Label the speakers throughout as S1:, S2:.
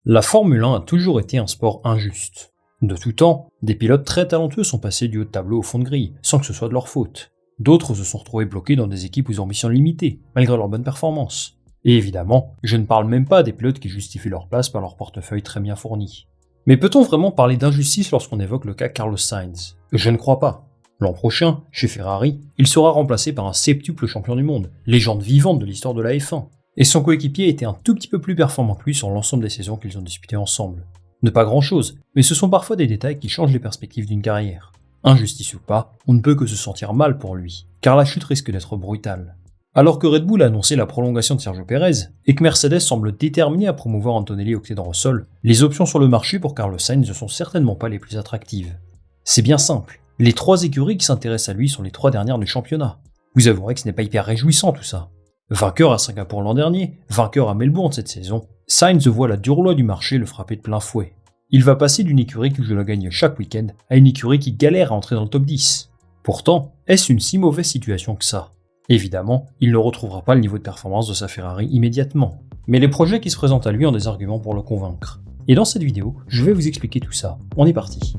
S1: La Formule 1 a toujours été un sport injuste. De tout temps, des pilotes très talentueux sont passés du haut de tableau au fond de grille, sans que ce soit de leur faute. D'autres se sont retrouvés bloqués dans des équipes aux ambitions limitées, malgré leurs bonnes performances. Et évidemment, je ne parle même pas des pilotes qui justifient leur place par leur portefeuille très bien fourni. Mais peut-on vraiment parler d'injustice lorsqu'on évoque le cas Carlos Sainz? Je ne crois pas. L'an prochain, chez Ferrari, il sera remplacé par un septuple champion du monde, légende vivante de l'histoire de la F1. Et son coéquipier était un tout petit peu plus performant que lui sur l'ensemble des saisons qu'ils ont disputées ensemble. Ne pas grand chose, mais ce sont parfois des détails qui changent les perspectives d'une carrière. Injustice ou pas, on ne peut que se sentir mal pour lui, car la chute risque d'être brutale. Alors que Red Bull a annoncé la prolongation de Sergio Pérez, et que Mercedes semble déterminé à promouvoir Antonelli aux clés de Russell, les options sur le marché pour Carlos Sainz ne sont certainement pas les plus attractives. C'est bien simple, les 3 écuries qui s'intéressent à lui sont les 3 dernières du championnat. Vous avouerez que ce n'est pas hyper réjouissant tout ça. Vainqueur à Singapour l'an dernier, vainqueur à Melbourne cette saison, Sainz voit la dure loi du marché le frapper de plein fouet. Il va passer d'une écurie qui le gagne chaque week-end à une écurie qui galère à entrer dans le top 10. Pourtant, est-ce une si mauvaise situation que ça? Évidemment, il ne retrouvera pas le niveau de performance de sa Ferrari immédiatement. Mais les projets qui se présentent à lui ont des arguments pour le convaincre. Et dans cette vidéo, je vais vous expliquer tout ça. On est parti.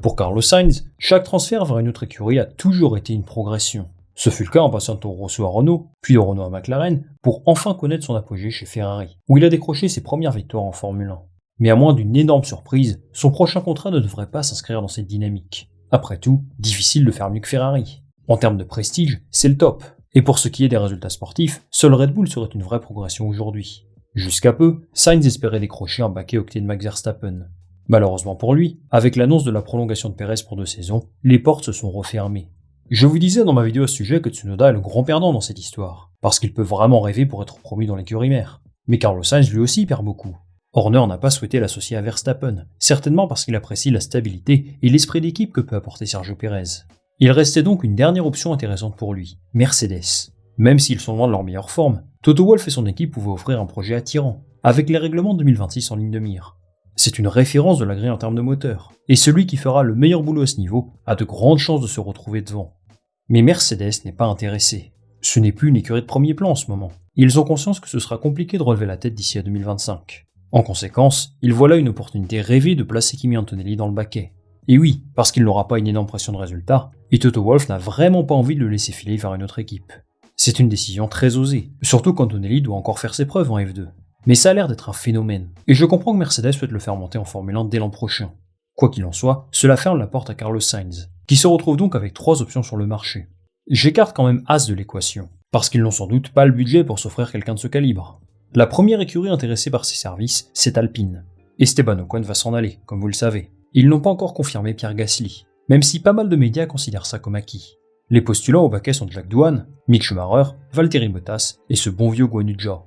S1: Pour Carlos Sainz, chaque transfert vers une autre écurie a toujours été une progression. Ce fut le cas en passant de Toro Rosso à Renault, puis de Renault à McLaren, pour enfin connaître son apogée chez Ferrari, où il a décroché ses premières victoires en Formule 1. Mais à moins d'une énorme surprise, son prochain contrat ne devrait pas s'inscrire dans cette dynamique. Après tout, difficile de faire mieux que Ferrari. En termes de prestige, c'est le top. Et pour ce qui est des résultats sportifs, seul Red Bull serait une vraie progression aujourd'hui. Jusqu'à peu, Sainz espérait décrocher un baquet octet de Max Verstappen. Malheureusement pour lui, avec l'annonce de la prolongation de Pérez pour 2 saisons, les portes se sont refermées. Je vous disais dans ma vidéo à ce sujet que Tsunoda est le grand perdant dans cette histoire, parce qu'il peut vraiment rêver pour être promu dans l'écurie mère. Mais Carlos Sainz lui aussi perd beaucoup. Horner n'a pas souhaité l'associer à Verstappen, certainement parce qu'il apprécie la stabilité et l'esprit d'équipe que peut apporter Sergio Pérez. Il restait donc une dernière option intéressante pour lui, Mercedes. Même s'ils sont loin de leur meilleure forme, Toto Wolff et son équipe pouvaient offrir un projet attirant, avec les règlements 2026 en ligne de mire. C'est une référence de la grille en termes de moteur, et celui qui fera le meilleur boulot à ce niveau a de grandes chances de se retrouver devant. Mais Mercedes n'est pas intéressé. Ce n'est plus une écurie de premier plan en ce moment. Ils ont conscience que ce sera compliqué de relever la tête d'ici à 2025. En conséquence, ils voient là une opportunité rêvée de placer Kimi Antonelli dans le baquet. Et oui, parce qu'il n'aura pas une énorme pression de résultat, et Toto Wolff n'a vraiment pas envie de le laisser filer vers une autre équipe. C'est une décision très osée, surtout qu'Antonelli doit encore faire ses preuves en F2. Mais ça a l'air d'être un phénomène, et je comprends que Mercedes souhaite le faire monter en Formule 1 dès l'an prochain. Quoi qu'il en soit, cela ferme la porte à Carlos Sainz, qui se retrouve donc avec 3 options sur le marché. J'écarte quand même As de l'équation, parce qu'ils n'ont sans doute pas le budget pour s'offrir quelqu'un de ce calibre. La première écurie intéressée par ses services, c'est Alpine. Esteban Ocon va s'en aller, comme vous le savez. Ils n'ont pas encore confirmé Pierre Gasly, même si pas mal de médias considèrent ça comme acquis. Les postulants au baquet sont Jack Doohan, Mick Schumacher, Valtteri Bottas et ce bon vieux Guan Yu Zhou.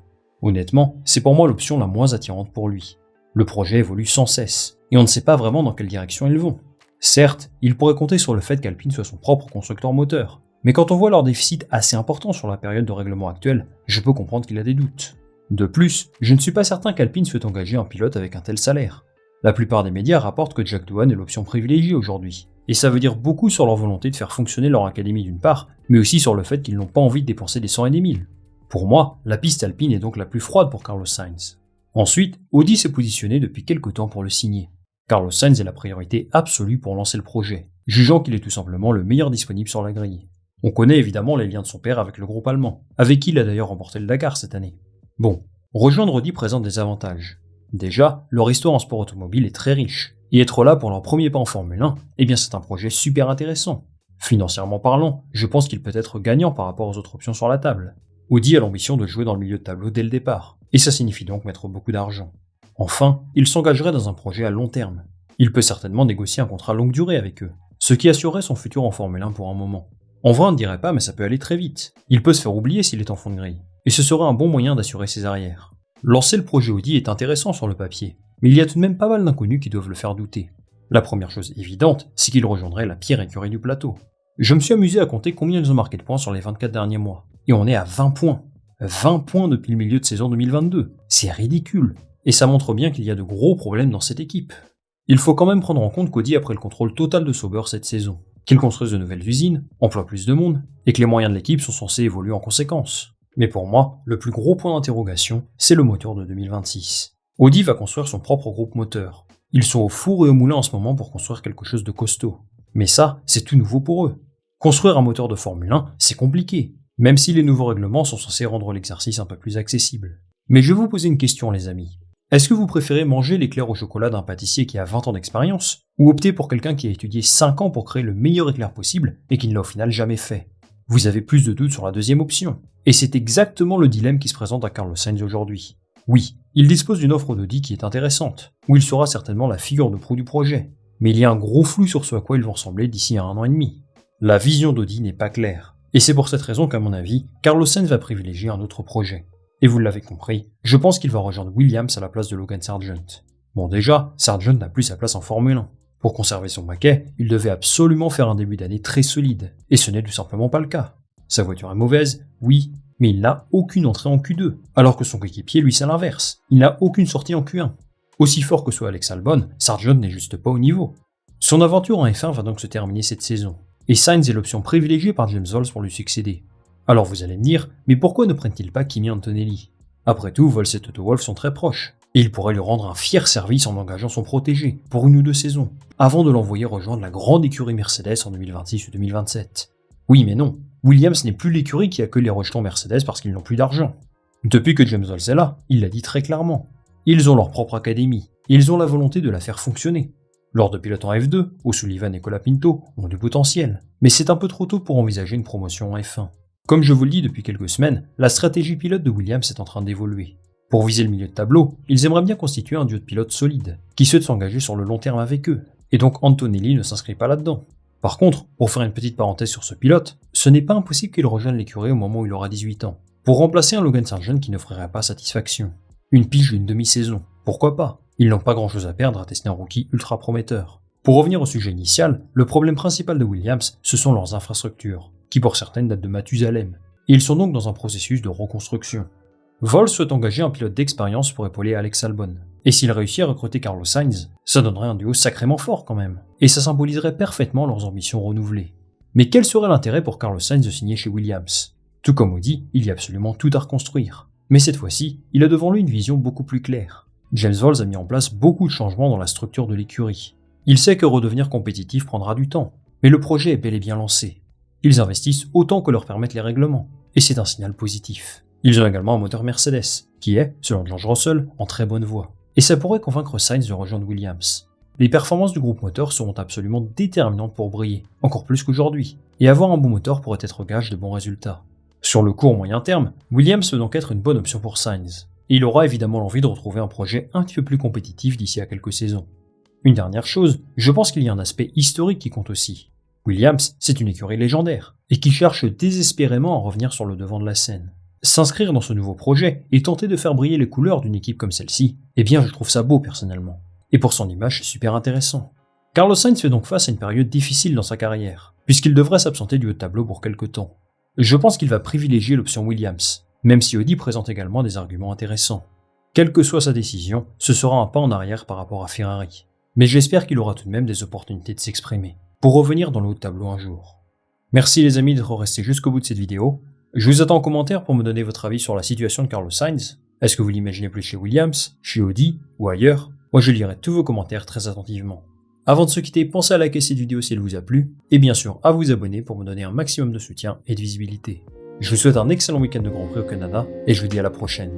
S1: Honnêtement, c'est pour moi l'option la moins attirante pour lui. Le projet évolue sans cesse, et on ne sait pas vraiment dans quelle direction ils vont. Certes, il pourrait compter sur le fait qu'Alpine soit son propre constructeur moteur, mais quand on voit leur déficit assez important sur la période de règlement actuelle, je peux comprendre qu'il a des doutes. De plus, je ne suis pas certain qu'Alpine souhaite engager un pilote avec un tel salaire. La plupart des médias rapportent que Jack Doohan est l'option privilégiée aujourd'hui, et ça veut dire beaucoup sur leur volonté de faire fonctionner leur académie d'une part, mais aussi sur le fait qu'ils n'ont pas envie de dépenser des 100 et des 1000. Pour moi, la piste Alpine est donc la plus froide pour Carlos Sainz. Ensuite, Audi s'est positionné depuis quelques temps pour le signer. Carlos Sainz est la priorité absolue pour lancer le projet, jugeant qu'il est tout simplement le meilleur disponible sur la grille. On connaît évidemment les liens de son père avec le groupe allemand, avec qui il a d'ailleurs remporté le Dakar cette année. Bon, rejoindre Audi présente des avantages. Déjà, leur histoire en sport automobile est très riche, et être là pour leur premier pas en Formule 1, eh bien c'est un projet super intéressant. Financièrement parlant, je pense qu'il peut être gagnant par rapport aux autres options sur la table. Audi a l'ambition de jouer dans le milieu de tableau dès le départ, et ça signifie donc mettre beaucoup d'argent. Enfin, il s'engagerait dans un projet à long terme. Il peut certainement négocier un contrat longue durée avec eux, ce qui assurerait son futur en Formule 1 pour un moment. En vrai, on ne dirait pas, mais ça peut aller très vite. Il peut se faire oublier s'il est en fond de grille, et ce serait un bon moyen d'assurer ses arrières. Lancer le projet Audi est intéressant sur le papier, mais il y a tout de même pas mal d'inconnus qui doivent le faire douter. La première chose évidente, c'est qu'il rejoindrait la pire écurie du plateau. Je me suis amusé à compter combien ils ont marqué de points sur les 24 derniers mois, et on est à 20 points. 20 points depuis le milieu de saison 2022, c'est ridicule, et ça montre bien qu'il y a de gros problèmes dans cette équipe. Il faut quand même prendre en compte qu'Audi a pris le contrôle total de Sauber cette saison, qu'ils construisent de nouvelles usines, emploient plus de monde, et que les moyens de l'équipe sont censés évoluer en conséquence. Mais pour moi, le plus gros point d'interrogation, c'est le moteur de 2026. Audi va construire son propre groupe moteur. Ils sont au four et au moulin en ce moment pour construire quelque chose de costaud. Mais ça, c'est tout nouveau pour eux. Construire un moteur de Formule 1, c'est compliqué, même si les nouveaux règlements sont censés rendre l'exercice un peu plus accessible. Mais je vais vous poser une question les amis. Est-ce que vous préférez manger l'éclair au chocolat d'un pâtissier qui a 20 ans d'expérience, ou opter pour quelqu'un qui a étudié 5 ans pour créer le meilleur éclair possible et qui ne l'a au final jamais fait? Vous avez plus de doutes sur la deuxième option. Et c'est exactement le dilemme qui se présente à Carlos Sainz aujourd'hui. Oui, il dispose d'une offre d'Audi qui est intéressante, où il sera certainement la figure de proue du projet. Mais il y a un gros flou sur ce à quoi ils vont ressembler d'ici à 1 an et demi. La vision d'Audi n'est pas claire. Et c'est pour cette raison qu'à mon avis, Carlos Sainz va privilégier un autre projet. Et vous l'avez compris, je pense qu'il va rejoindre Williams à la place de Logan Sargent. Bon déjà, Sargent n'a plus sa place en Formule 1. Pour conserver son baquet, il devait absolument faire un début d'année très solide, et ce n'est tout simplement pas le cas. Sa voiture est mauvaise, oui, mais il n'a aucune entrée en Q2, alors que son coéquipier, lui, c'est l'inverse. Il n'a aucune sortie en Q1. Aussi fort que soit Alex Albon, Sargent n'est juste pas au niveau. Son aventure en F1 va donc se terminer cette saison, et Sainz est l'option privilégiée par James Vowles pour lui succéder. Alors vous allez me dire, mais pourquoi ne prennent-ils pas Kimi Antonelli? Après tout, Vowles et Toto Wolff sont très proches, et il pourrait lui rendre un fier service en engageant son protégé, pour 1 ou 2 saisons, avant de l'envoyer rejoindre la grande écurie Mercedes en 2026 ou 2027. Oui mais non, Williams n'est plus l'écurie qui accueille les rejetons Mercedes parce qu'ils n'ont plus d'argent. Depuis que James Vowles est là, il l'a dit très clairement. Ils ont leur propre académie, et ils ont la volonté de la faire fonctionner. Lors de pilotes en F2, O'Sullivan et Colapinto ont du potentiel, mais c'est un peu trop tôt pour envisager une promotion en F1. Comme je vous le dis depuis quelques semaines, la stratégie pilote de Williams est en train d'évoluer. Pour viser le milieu de tableau, ils aimeraient bien constituer un duo de pilotes solide, qui souhaite s'engager sur le long terme avec eux, et donc Antonelli ne s'inscrit pas là-dedans. Par contre, pour faire une petite parenthèse sur ce pilote, ce n'est pas impossible qu'il rejoigne l'écurie au moment où il aura 18 ans, pour remplacer un Logan Sargent qui n'offrirait pas satisfaction. Une pige d'une demi-saison, pourquoi pas? Ils n'ont pas grand chose à perdre à tester un rookie ultra prometteur. Pour revenir au sujet initial, le problème principal de Williams, ce sont leurs infrastructures, qui pour certaines datent de Mathusalem, et ils sont donc dans un processus de reconstruction. Vowles souhaite engager un pilote d'expérience pour épauler Alex Albon, et s'il réussit à recruter Carlos Sainz, ça donnerait un duo sacrément fort quand même, et ça symboliserait parfaitement leurs ambitions renouvelées. Mais quel serait l'intérêt pour Carlos Sainz de signer chez Williams? Tout comme Audi, il y a absolument tout à reconstruire. Mais cette fois-ci, il a devant lui une vision beaucoup plus claire. James Vowles a mis en place beaucoup de changements dans la structure de l'écurie. Il sait que redevenir compétitif prendra du temps, mais le projet est bel et bien lancé. Ils investissent autant que leur permettent les règlements, et c'est un signal positif. Ils ont également un moteur Mercedes, qui est, selon George Russell, en très bonne voie. Et ça pourrait convaincre Sainz de rejoindre Williams. Les performances du groupe moteur seront absolument déterminantes pour briller, encore plus qu'aujourd'hui, et avoir un bon moteur pourrait être gage de bons résultats. Sur le court moyen terme, Williams peut donc être une bonne option pour Sainz, et il aura évidemment l'envie de retrouver un projet un petit peu plus compétitif d'ici à quelques saisons. Une dernière chose, je pense qu'il y a un aspect historique qui compte aussi. Williams, c'est une écurie légendaire, et qui cherche désespérément à revenir sur le devant de la scène. S'inscrire dans ce nouveau projet et tenter de faire briller les couleurs d'une équipe comme celle-ci, eh bien je trouve ça beau personnellement. Et pour son image, c'est super intéressant. Carlos Sainz fait donc face à une période difficile dans sa carrière, puisqu'il devrait s'absenter du haut de tableau pour quelque temps. Je pense qu'il va privilégier l'option Williams, même si Audi présente également des arguments intéressants. Quelle que soit sa décision, ce sera un pas en arrière par rapport à Ferrari. Mais j'espère qu'il aura tout de même des opportunités de s'exprimer, pour revenir dans le haut de tableau un jour. Merci les amis d'être restés jusqu'au bout de cette vidéo. Je vous attends en commentaire pour me donner votre avis sur la situation de Carlos Sainz. Est-ce que vous l'imaginez plus chez Williams, chez Audi ou ailleurs? Moi je lirai tous vos commentaires très attentivement. Avant de se quitter, pensez à liker cette vidéo si elle vous a plu, et bien sûr à vous abonner pour me donner un maximum de soutien et de visibilité. Je vous souhaite un excellent week-end de Grand Prix au Canada, et je vous dis à la prochaine.